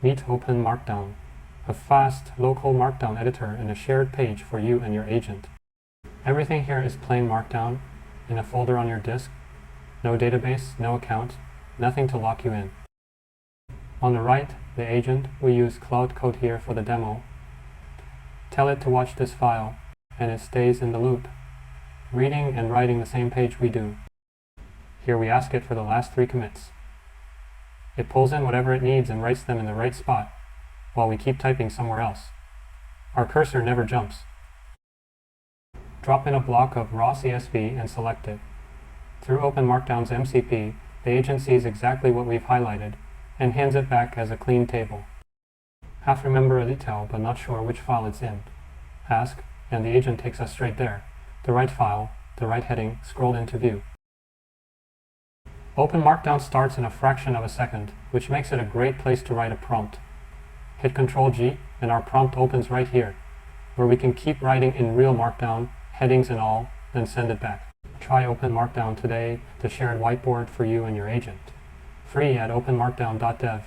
Meet OpenMarkdown, a fast, local Markdown editor and a shared page for you and your agent. Everything here is plain Markdown in a folder on your disk. No database, no account, nothing to lock you in. On the right, the agent, we use Claude code here for the demo. Tell it to watch this file, and it stays in the loop, reading and writing the same page we do. Here we ask it for the last 3 commits. It pulls in whatever it needs and writes them in the right spot, while we keep typing somewhere else. Our cursor never jumps. Drop in a block of raw CSV and select it. Through OpenMarkdown's MCP, the agent sees exactly what we've highlighted, and hands it back as a clean table. Half remember a detail, but not sure which file it's in. Ask, and the agent takes us straight there. The right file, the right heading, scrolled into view. OpenMarkdown starts in a fraction of a second, which makes it a great place to write a prompt. Hit Ctrl-G, and our prompt opens right here, where we can keep writing in real Markdown, headings and all, then send it back. Try OpenMarkdown today, the shared whiteboard for you and your agent. Free at openmarkdown.dev.